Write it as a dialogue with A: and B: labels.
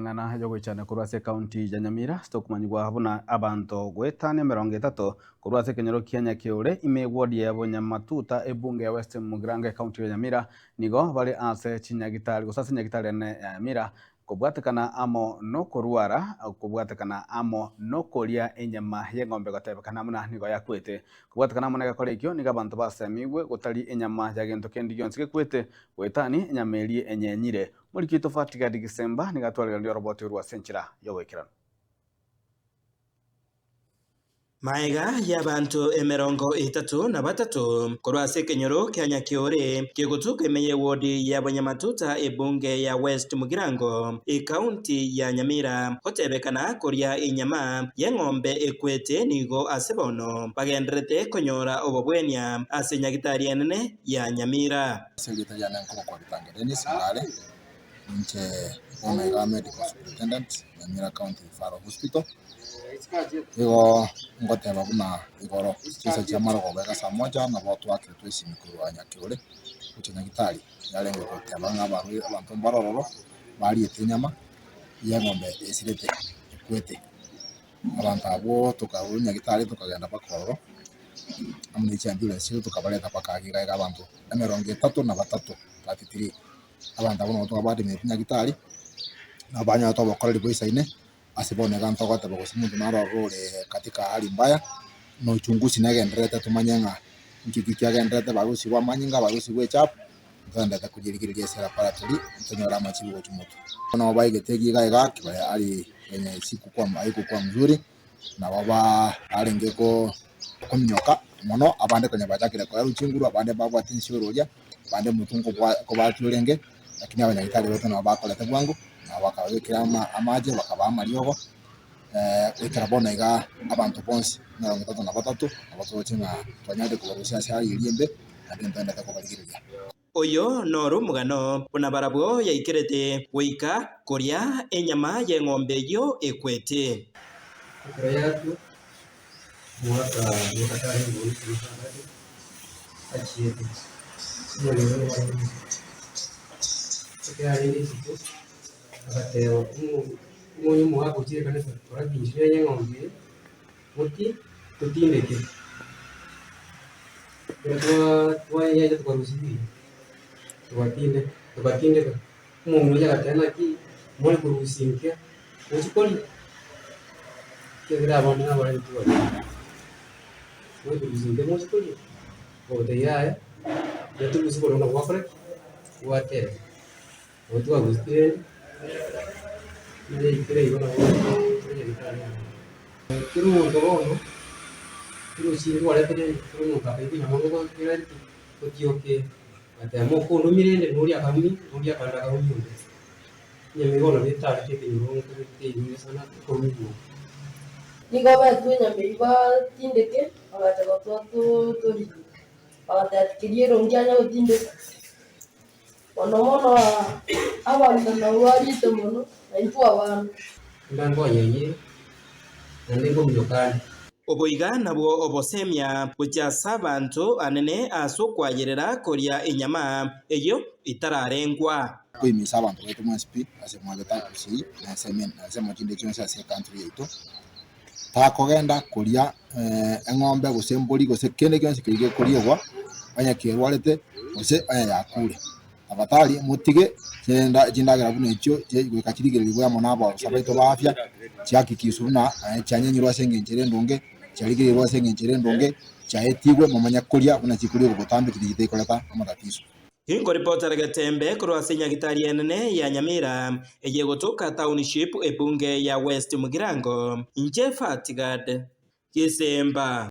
A: eng'ana yogoichana korwa ase county ya Nyamira stokumanyigwa buna abanto gwetania 30 korwa ase ekenyoro kia Nyakiure ime ward ya Nyamatuta ebunge ya West Mugirango county ya Nyamira nigo bari ase chinyagitari gosase nyagitari ene ya Nyamira kobwatekana amo nokorwara kobwatekana amo nokoria enyama y'eng'ombe gotebekana muna nigo yakwete kobwatekana amo negakora ekio niga abanto basemigwe gotari enyama ya gento kendi gionsi gekwete gwetani enyama erie enyenyire Morikito Fatigadi Gisemba nigatwarira ndio roboti urwa senchira yowekirano
B: Maiga y'abantu 33 korwa ase ekenyoro kia Nyakiure kegotuka emeye ward ya Nyamatuta ebunge ya West Mugirango county ya Nyamira gotebekana koria enyama y'eng'ombe ekwete nigo ase bono bagenderete konyora obobwenia ase nyagitari enene ya Nyamira
C: secretary ya Nankoro kwa Bitanga Dennis Malale nche Omega Medical Superintendent Nyamira County Referral Hospital Igo ngoteba buna igoro kisa cha marago bega saa moja na watu wake twisi mikuru wa Nyakiure kutina gitari yale ngo koteba ng'abantu abantu mbarororo bali etinyama y'eng'ombe esirete ekwete abantu abo tukabunya gitari tukagenda bakororo amunichi ambulance tukabaleta pakagiga abantu 33 33 abantu abo no twabade metinya gitari na banya to bakorera boisaine asibone ganto kwata bakusimuntu narorore katika hali mbaya no uchunguzi nagenderete tumanyenga nkiki kyagenderete barusi wa manyinga barusi we chap ndanda kujirigiriria sera paratoli ntonyora machibu cyumutu no bayigetegi gaega kibaya ali yenye siku kwa maiko kwa mzuri na baba alengeko komnyoka mono abande kwenye batakira kwa ruchinguru abande babo atinshoroja bande mutungo kwa batulenge lakini abanyagitari bote na bakolete bwangu na bakawekera amaje bakabama lyogo ekarabona iga abantu bonse na 33 abatochenga twanyade kubarusia cyari iriembe agenda kubagiriria
B: oyo noru mugano buna barabwo yaikirete weika koria enyama y'eng'ombe yo ekwete
D: kurayatu mwaka mukatari muri achiyete sibonero sekali kitu agatero umunyu muhago kire kana turaginjire y'eng'ombe muti tutindeke twaye twarusibi tubatinde umuntu yagatana ki muri kurusinke ukikoli kira abantu n'abari tuwali muri kurusinke mukikoli odeyaye yatukusikolonga wakore watere otu agustire ile ibona kiru ngono kiru singo wale tene kiru ngapi na mongo kire kutioke ate amoko numirende muri akami muri akanda kaumi nyamigono bitari tekinyo tekinyo sana komigo
E: nigo batu nyamiriba tindeke abatego tori abatakiriero njanya utindeke mono abantu nawari tomono ntu abantu
D: ndango yeye ndingo myokani
B: oboiga nabwo obosemia buchasa abantu anene asokwayerera koria enyama eyo itararengwa
C: kwimisa abantu betu mwaspi ase mwageta kusi na semen ase machinde chonse ase country yetu takogenda kuria eng'ombe gusembori gose kende kionse kirige kuriegwa anya kirwarete gose anya yakure abatali mutige jindagira buno ekyo gwekakirigirira bwa monabo sabaito bafya cyakikisuna cyanyenyirwa sengenjere ndonge cyarigirwa sengenjere ndonge cyahetigwe mumanya kuria buna kikuriye gutambikira igitekoreka amatatizo
B: Hingo reporter Gatembe korwa ase nyagitari enene ya Nyamira eyegotoka township ebunge ya West Mugirango Nche Fatigad Gisemba